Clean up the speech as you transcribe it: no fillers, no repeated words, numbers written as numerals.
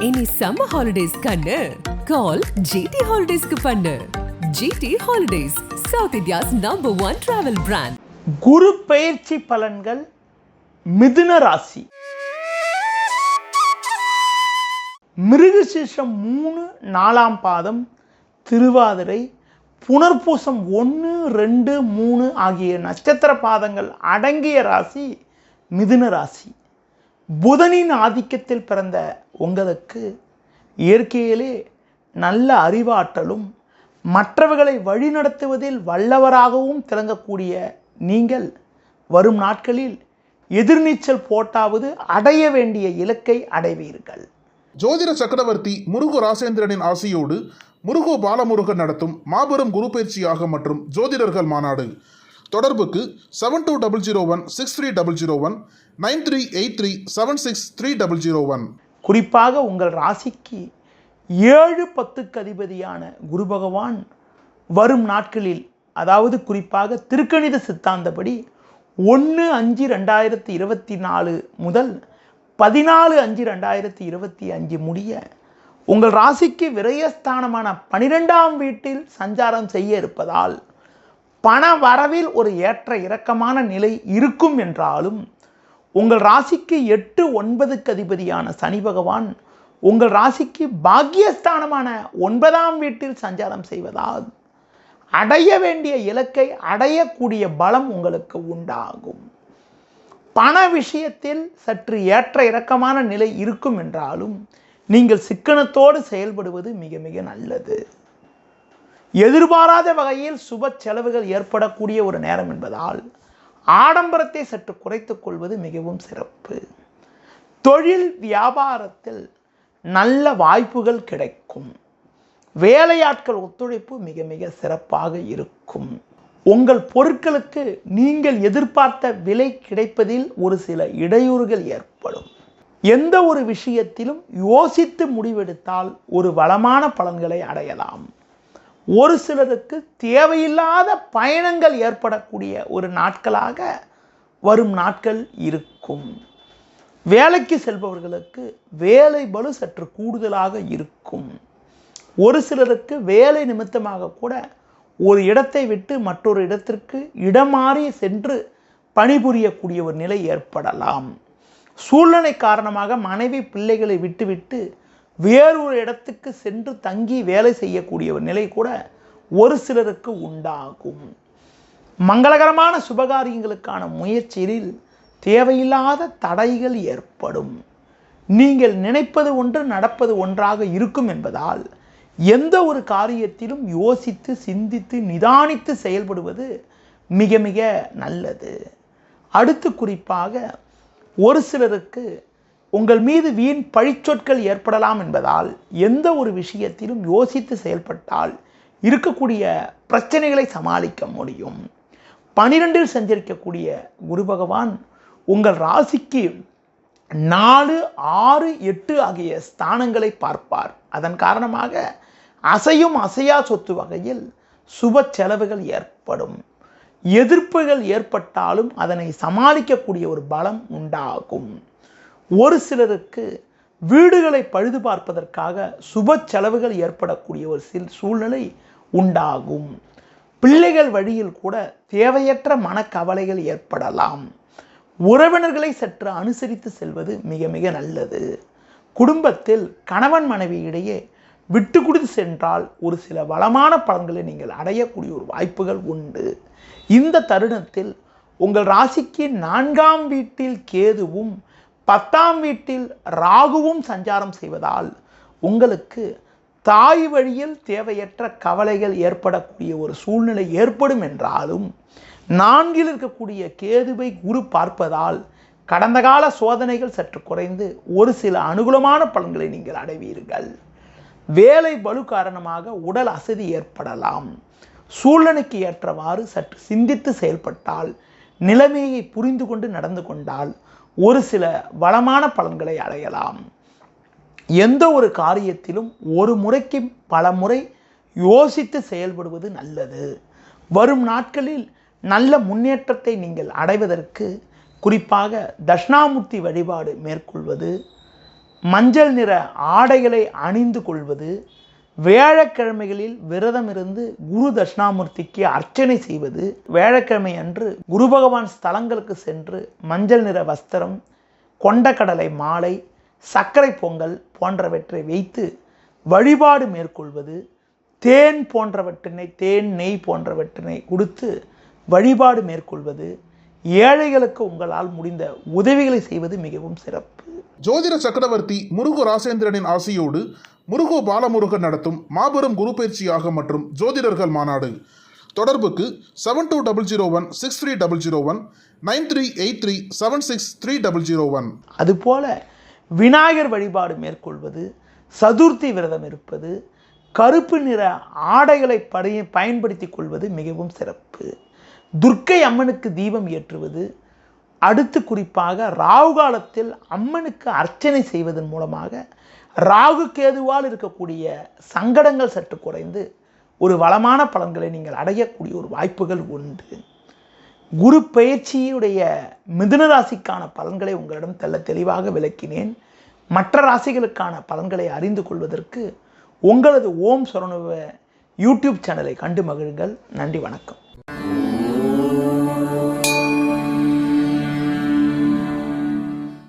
இனி summer holidays கண்ணு கால் GT ஹாலிடேஸ்க்கு பண்ணு. GT holidays, South India's #1 travel brand. Guru பெயர்ச்சி பலன்கள் மிதுன ராசி. மிருகசீரிஷம் 3 4ஆம் பாதம், திருவாதிரை, புனர்பூசம் 1 2 3 ஆகிய நட்சத்திர பாதங்கள் அடங்கிய ராசி மிதுன ராசி. புதனின் ஆதிக்கத்தில் பிறந்த உங்களுக்கு இயற்கையிலே நல்ல அறிவாற்றலும் மற்றவர்களை வழிநடத்துவதில் வல்லவராகவும் திளங்கக்கூடிய நீங்கள் வரும் நாட்களில் எதிர்நீச்சல் போட்டாவது அடைய வேண்டிய இலக்கை அடைவீர்கள். ஜோதிட சக்கரவர்த்தி முருகு ராசேந்திரனின் ஆசியோடு முருகு பாலமுருகன் நடத்தும் மாபெரும் குரு பயிற்சியாக மற்றும் ஜோதிடர்கள் மாநாடு. தொடர்புக்கு 72016301 9383763001. குறிப்பாக உங்கள் ராசிக்கு 7-10க்கு அதிபதியான குரு பகவான் வரும் நாட்களில், அதாவது குறிப்பாக திருக்கணித சித்தாந்தப்படி 1/5/2024 முதல் 14/5/2025 முடிய உங்கள் ராசிக்கு விரயஸ்தானமான 12ஆம் வீட்டில் சஞ்சாரம் செய்ய இருப்பதால் பண வரவில் ஒரு ஏற்ற இறக்கமான நிலை இருக்கும் என்றாலும், உங்கள் ராசிக்கு 8-9க்கு அதிபதியான சனி பகவான் உங்கள் ராசிக்கு பாக்கியஸ்தானமான 9ஆம் வீட்டில் சஞ்சாரம் செய்வதால் அடைய வேண்டிய இலக்கை அடையக்கூடிய பலம் உங்களுக்கு உண்டாகும். பண விஷயத்தில் சற்று ஏற்ற இறக்கமான நிலை இருக்கும் என்றாலும் நீங்கள் சிக்கனத்தோடு செயல்படுவது மிக மிக நல்லது. எதிர்பாராத வகையில் சுப செலவுகள் ஏற்படக்கூடிய ஒரு நேரம் என்பதால் ஆடம்பரத்தை சற்று குறைத்துக் கொள்வது மிகவும் சிறப்பு. தொழில் வியாபாரத்தில் நல்ல வாய்ப்புகள் கிடைக்கும். வேலையாட்கள் ஒத்துழைப்பு மிக மிக சிறப்பாக இருக்கும். உங்கள் பொருட்களுக்கு நீங்கள் எதிர்பார்த்த விலை கிடைப்பதில் ஒரு சில இடையூறுகள் ஏற்படும். எந்த ஒரு விஷயத்திலும் யோசித்து முடிவெடுத்தால் ஒரு வளமான பலன்களை அடையலாம். ஒரு சிலருக்கு தேவையில்லாத பயணங்கள் ஏற்படக்கூடிய ஒரு நாட்களாக வரும் நாட்கள் இருக்கும். வேலைக்கு செல்பவர்களுக்கு வேலை பளு சற்று கூடுதலாக இருக்கும். ஒரு சிலருக்கு வேலை நிமித்தமாக கூட ஒரு இடத்தை விட்டு மற்றொரு இடத்திற்கு இடமாறி சென்று பணிபுரியக்கூடிய ஒரு நிலை ஏற்படலாம். சூழ்நிலை காரணமாக மனைவி பிள்ளைகளை விட்டுவிட்டு வேறொரு இடத்துக்கு சென்று தங்கி வேலை செய்யக்கூடிய ஒரு நிலை கூட ஒரு சிலருக்கு உண்டாகும். மங்களகரமான சுபகாரியங்களுக்கான முயற்சியில் தேவையில்லாத தடைகள் ஏற்படும். நீங்கள் நினைப்பது ஒன்று நடப்பது ஒன்றாக இருக்கும் என்பதால் எந்த ஒரு காரியத்திலும் யோசித்து சிந்தித்து நிதானித்து செயல்படுவது மிக மிக நல்லது. அடுத்து குறிப்பாக ஒரு சிலருக்கு உங்கள் மீது வீண் பழிச்சொற்கள் ஏற்படலாம் என்பதால் எந்த ஒரு விஷயத்திலும் யோசித்து செயல்பட்டால் இருக்கக்கூடிய பிரச்சனைகளை சமாளிக்க முடியும். 12இல் சஞ்சரிக்கக்கூடிய குரு பகவான் உங்கள் ராசிக்கு 4, 6, 8 ஆகிய ஸ்தானங்களை பார்ப்பார். அதன் காரணமாக அசையும் அசையா சொத்து வகையில் சுப செலவுகள் ஏற்படும். எதிர்ப்புகள் ஏற்பட்டாலும் அதனை சமாளிக்கக்கூடிய ஒரு பலம் உண்டாகும். ஒரு சிலருக்கு வீடுகளை பழுது பார்ப்பதற்காக சுப செலவுகள் ஏற்படக்கூடிய ஒரு சூழ்நிலை உண்டாகும். பிள்ளைகள் வழியில் கூட தேவையற்ற மனக்கவலைகள் ஏற்படலாம். உறவினர்களை சற்று அனுசரித்து செல்வது மிக மிக நல்லது. குடும்பத்தில் கணவன் மனைவி இடையே விட்டு கொடுத்து சென்றால் ஒரு சில வளமான பலன்களை நீங்கள் அடையக்கூடிய ஒரு வாய்ப்புகள் உண்டு. இந்த தருணத்தில் உங்கள் ராசிக்கு 4ஆம் வீட்டில் கேதுவும் 10ஆம் வீட்டில் ராகுவும் சஞ்சாரம் செய்வதால் உங்களுக்கு தாய் வழியில் தேவையற்ற கவலைகள் ஏற்படக்கூடிய ஒரு சூழ்நிலை ஏற்படும் என்றாலும் 4இல் இருக்கக்கூடிய கேதுவை குரு பார்ப்பதால் கடந்த கால சோதனைகள் சற்று குறைந்து ஒரு சில அனுகூலமான பலன்களை நீங்கள் அடைவீர்கள். வேலை பளு காரணமாக உடல் அசதி ஏற்படலாம். சூழ்நிலைக்கு ஏற்றவாறு சற்று சிந்தித்து செயல்பட்டால், நிலைமையை புரிந்து கொண்டு நடந்து கொண்டால் ஒரு சில வளமான பலன்களை அடையலாம். எந்த ஒரு காரியத்திலும் ஒரு முறைக்கு பல முறை யோசித்து செயல்படுவது நல்லது. வரும் நாட்களில் நல்ல முன்னேற்றத்தை நீங்கள் அடைவதற்கு குறிப்பாக தட்சிணாமூர்த்தி வழிபாடு மேற்கொள்வது, மஞ்சள் நிற ஆடைகளை அணிந்து கொள்வது, வியாழக்கிழமைகளில் விரதம் இருந்து குரு தட்சிணாமூர்த்திக்கு அர்ச்சனை செய்வது, வியாழக்கிழமை அன்று குரு பகவான் ஸ்தலங்களுக்கு சென்று மஞ்சள் நிற வஸ்திரம், கொண்டக்கடலை மாலை, சர்க்கரை பொங்கல் போன்றவற்றை வைத்து வழிபாடு மேற்கொள்வது, தேன் போன்றவற்றினை, தேன் நெய் போன்றவற்றினை கொடுத்து வழிபாடு மேற்கொள்வது, ஏழைகளுக்கு உங்களால் முடிந்த உதவிகளை செய்வது மிகவும் சிறப்பு. ஜோதிட சக்கரவர்த்தி முருகு ராசேந்திரனின் ஆசியோடு முருகு பாலமுருகன் நடத்தும் மாபெரும் குரு பயிற்சி யாகம் மற்றும் ஜோதிடர்கள் மாநாடு. தொடர்புக்கு 7200163001 9383763001. அதுபோல விநாயகர் வழிபாடு மேற்கொள்வது, சதுர்த்தி விரதம் இருப்பது, கருப்பு நிற ஆடைகளை பயன்படுத்தி கொள்வது மிகவும் சிறப்பு. துர்க்கை அம்மனுக்கு தீபம் ஏற்றுவது, அடுத்து குறிப்பாக ராகு காலத்தில் அம்மனுக்கு அர்ச்சனை செய்வதன் மூலமாக ராகு கேதுவால் இருக்கக்கூடிய சங்கடங்கள் சற்று குறைந்து ஒரு வளமான பலன்களை நீங்கள் அடையக்கூடிய ஒரு வாய்ப்புகள் உண்டு. குரு பயிற்சியுடைய மிதுன ராசிக்கான பலன்களை உங்களிடம் தெளிவாக விளக்கினேன். மற்ற ராசிகளுக்கான பலன்களை அறிந்து கொள்வதற்கு உங்களது ஓம் சரணுவ யூடியூப் சேனலை கண்டு மகிழுங்கள். நன்றி, வணக்கம்.